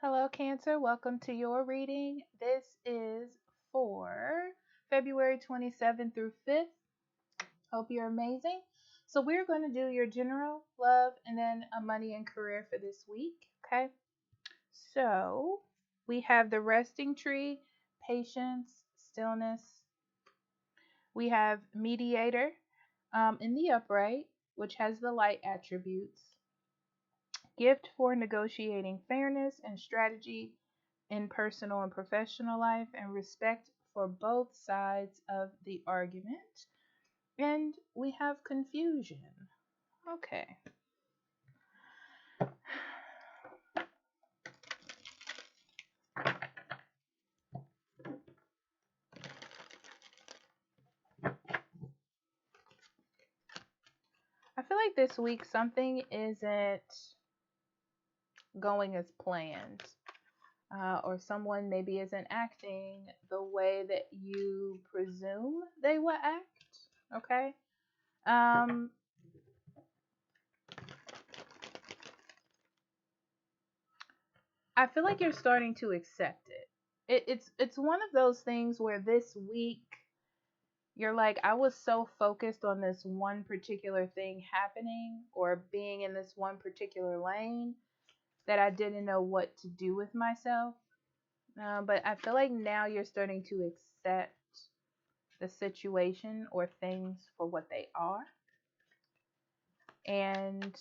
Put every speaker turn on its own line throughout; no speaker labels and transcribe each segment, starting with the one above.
Hello, Cancer. Welcome to your reading. This is for February 27th through 5th. Hope you're amazing. So, we're going to do your general, love, and then a money and career for this week. Okay. So, we have the resting tree, patience, stillness. We have mediator in the upright, which has the light attributes. Gift for negotiating fairness and strategy in personal and professional life, and respect for both sides of the argument. And we have confusion. Okay. I feel like this week something isn't going as planned. Or someone maybe isn't acting the way that you presume they would act. Okay. Um, I feel like you're starting to accept it. It's one of those things where this week you're like, I was so focused on this one particular thing happening or being in this one particular lane that I didn't know what to do with myself. But I feel like now you're starting to accept the situation or things for what they are. And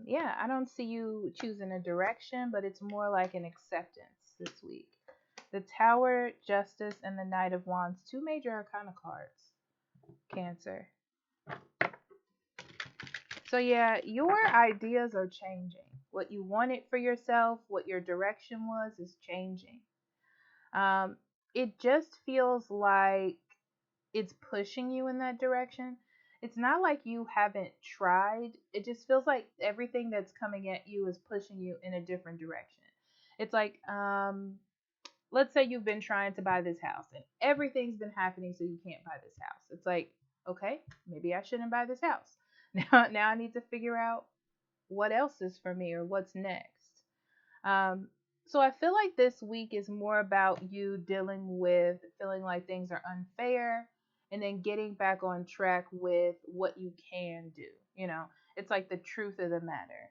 yeah, I don't see you choosing a direction, but it's more like an acceptance this week. The Tower, Justice, and the Knight of Wands, two major arcana cards, Cancer. So yeah, your ideas are changing. What you wanted for yourself, what your direction was, is changing. Um, it just feels like it's pushing you in that direction. It's not like you haven't tried. It just feels like everything that's coming at you is pushing you in a different direction. It's like, let's say you've been trying to buy this house and everything's been happening so you can't buy this house. It's like, okay, maybe I shouldn't buy this house. Now I need to figure out what else is for me or what's next. Um, so I feel like this week is more about you dealing with feeling like things are unfair and then getting back on track with what you can do. You know, it's like the truth of the matter.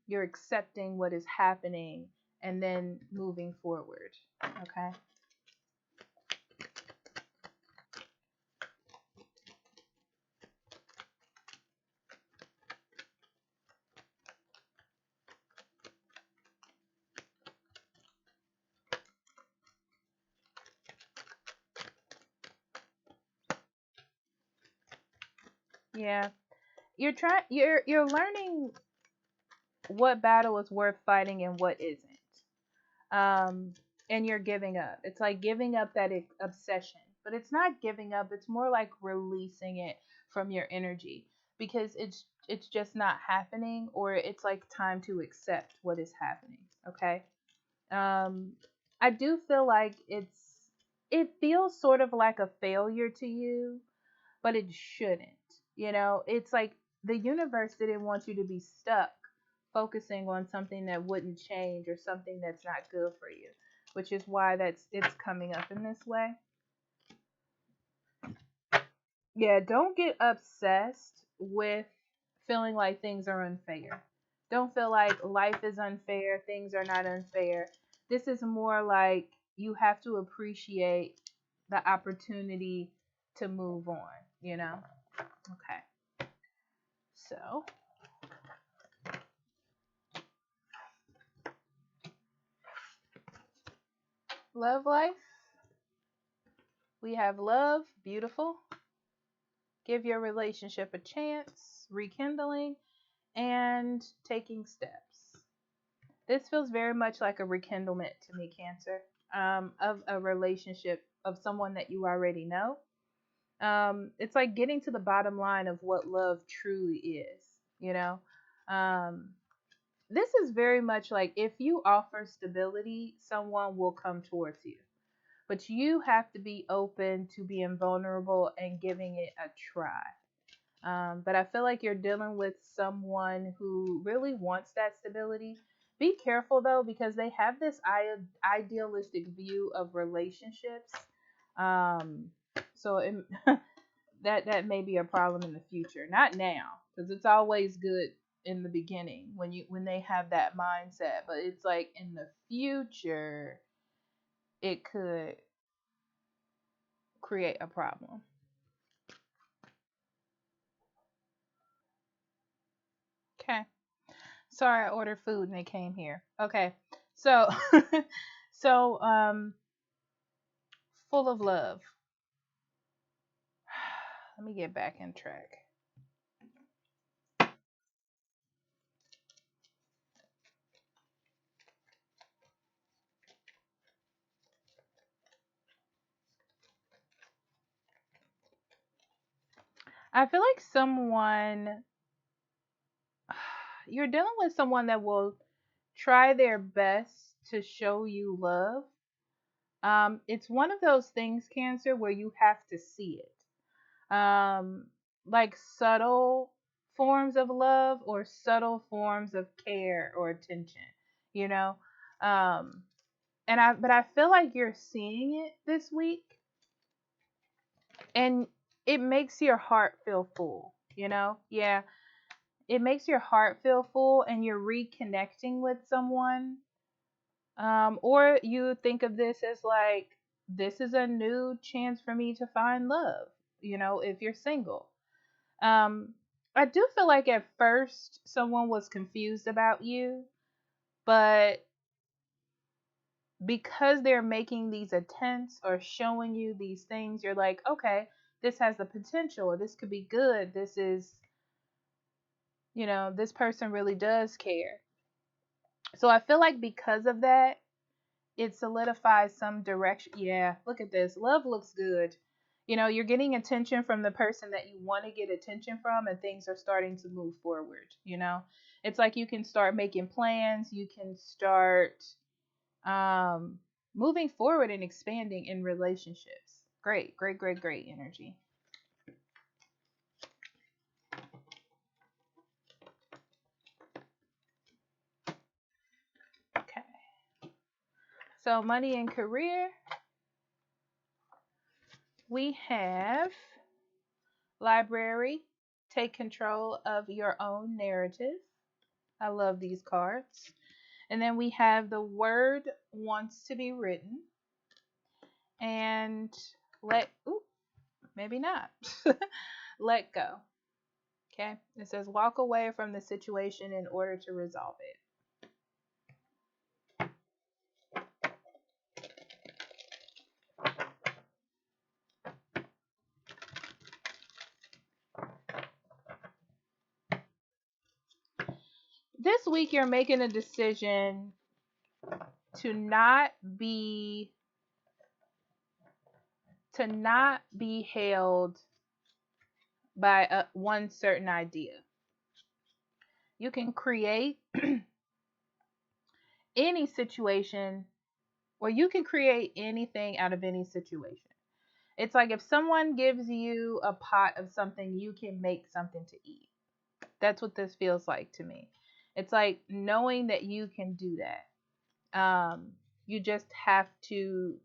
You're accepting what is happening and then moving forward. Okay. Yeah. You're learning what battle is worth fighting and what isn't. um, and you're giving up. It's like giving up that obsession, but it's not giving up. It's more like releasing it from your energy because it's just not happening, or it's like time to accept what is happening. Okay. Um, I do feel like it feels sort of like a failure to you, but it shouldn't. You know, it's like the universe didn't want you to be stuck focusing on something that wouldn't change or something that's not good for you, which is why it's coming up in this way. Yeah, don't get obsessed with feeling like things are unfair. Don't feel like life is unfair, things are not unfair. This is more like you have to appreciate the opportunity to move on, you know? Okay. So, love life. We have love, beautiful. Give your relationship a chance, rekindling, and taking steps. This feels very much like a rekindlement to me, Cancer, of a relationship of someone that you already know. It's like getting to the bottom line of what love truly is, you know? Um, this is very much like if you offer stability, someone will come towards you. But you have to be open to being vulnerable and giving it a try. But I feel like you're dealing with someone who really wants that stability. Be careful though, because they have this idealistic view of relationships. Um, so it, that may be a problem in the future. Not now, because it's always good in the beginning when they have that mindset. But it's like in the future, it could create a problem. Okay. Sorry, I ordered food and it came here. Okay. So, so full of love. Let me get back in track. I feel like you're dealing with someone that will try their best to show you love. It's one of those things, Cancer, where you have to see it. Like subtle forms of love or subtle forms of care or attention, you know? Um, but I feel like you're seeing it this week, and it makes your heart feel full, you know? Yeah, it makes your heart feel full, and you're reconnecting with someone. Or you think of this as like, this is a new chance for me to find love, if you're single. Um, I do feel like at first someone was confused about you, but because they're making these attempts or showing you these things, you're like, okay, this has the potential, or this could be good. This is, this person really does care. So I feel like because of that, it solidifies some direction. Yeah, look at this. Love looks good. You're getting attention from the person that you want to get attention from, and things are starting to move forward. It's like you can start making plans, you can start um, moving forward and expanding in relationships. Great, great, great, great energy. Okay. So, money and career, we have library. Take control of your own narrative. I love these cards. And then we have the word wants to be written. And maybe not. Let go. Okay. It says walk away from the situation in order to resolve it. This week you're making a decision to not be held by one certain idea. You can create any situation, or you can create anything out of any situation. It's like if someone gives you a pot of something, you can make something to eat. That's what this feels like to me. It's like knowing that you can do that. You just have to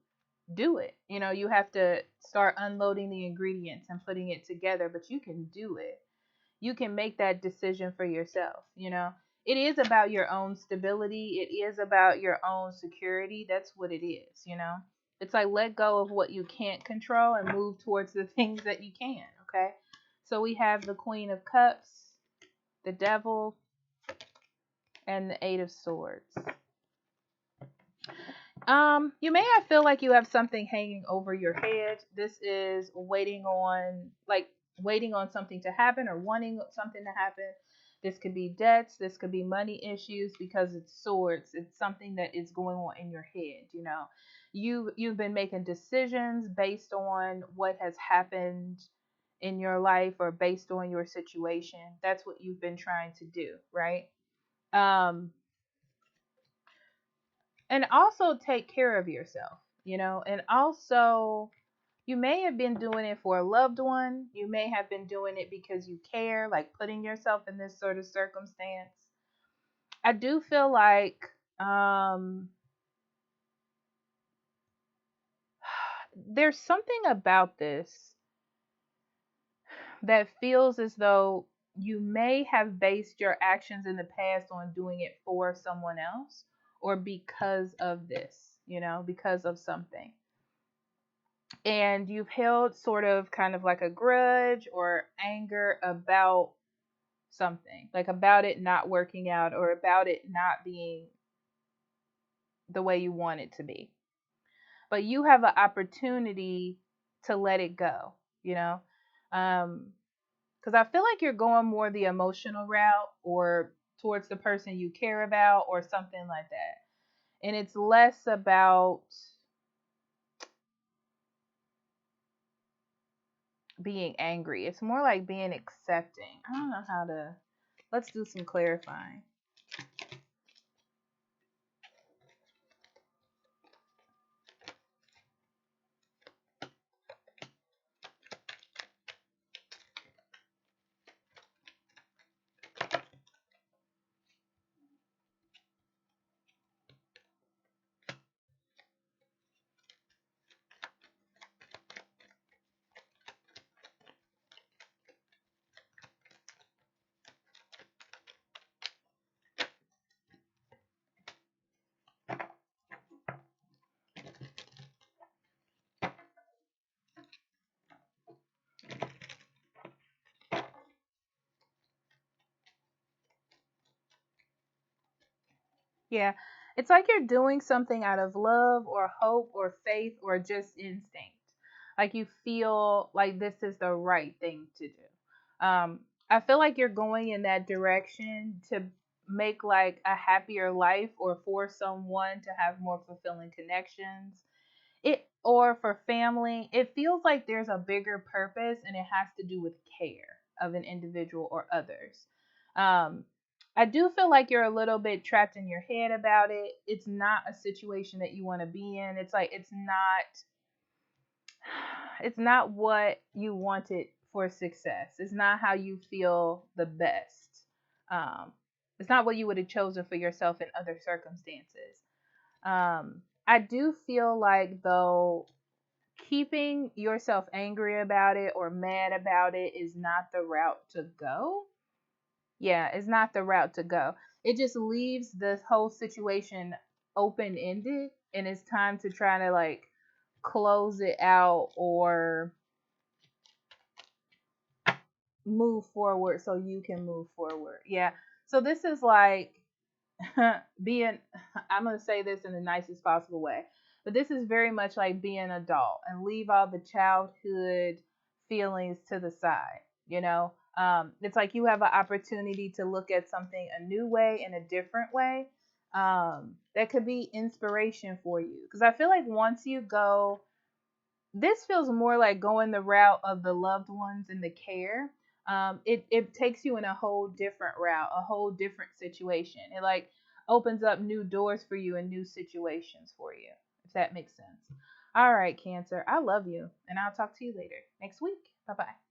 do it. You have to start unloading the ingredients and putting it together, but you can do it. You can make that decision for yourself. It is about your own stability, it is about your own security. That's what it is. It's like let go of what you can't control and move towards the things that you can. Okay, so we have the Queen of Cups, the Devil, and the Eight of Swords. You may have feel like you have something hanging over your head. This is waiting on something to happen or wanting something to happen. This could be debts, this could be money issues, because it's swords. It's something that is going on in your head. You've been making decisions based on what has happened in your life or based on your situation. That's what you've been trying to do, right? Um and also take care of yourself. And also you may have been doing it for a loved one. You may have been doing it because you care, like putting yourself in this sort of circumstance. I do feel like um, there's something about this that feels as though you may have based your actions in the past on doing it for someone else or because of this, because of something. And you've held sort of kind of like a grudge or anger about something, like about it not working out or about it not being the way you want it to be. But you have an opportunity to let it go, you know? Um, because I feel like you're going more the emotional route or towards the person you care about or something like that. And it's less about being angry. It's more like being accepting. I don't know how to. Let's do some clarifying. Yeah. It's like you're doing something out of love or hope or faith or just instinct. Like you feel like this is the right thing to do. I feel like you're going in that direction to make like a happier life or for someone to have more fulfilling connections. It or for family, it feels like there's a bigger purpose and it has to do with care of an individual or others. Um, I do feel like you're a little bit trapped in your head about it. It's not a situation that you want to be in. It's like it's not what you wanted for success. It's not how you feel the best. Um, it's not what you would have chosen for yourself in other circumstances. I do feel like though keeping yourself angry about it or mad about it is not the route to go. Yeah, it's not the route to go. It just leaves this whole situation open ended and it's time to try to like close it out or move forward so you can move forward. Yeah. So this is like being, I'm going to say this in the nicest possible way, but this is very much like being an adult and leave all the childhood feelings to the side. It's like you have an opportunity to look at something a new way in a different way. That could be inspiration for you because I feel like once you go, this feels more like going the route of the loved ones and the care. It takes you in a whole different route, a whole different situation. It like opens up new doors for you and new situations for you, if that makes sense. All right, Cancer, I love you, and I'll talk to you later next week. Bye bye.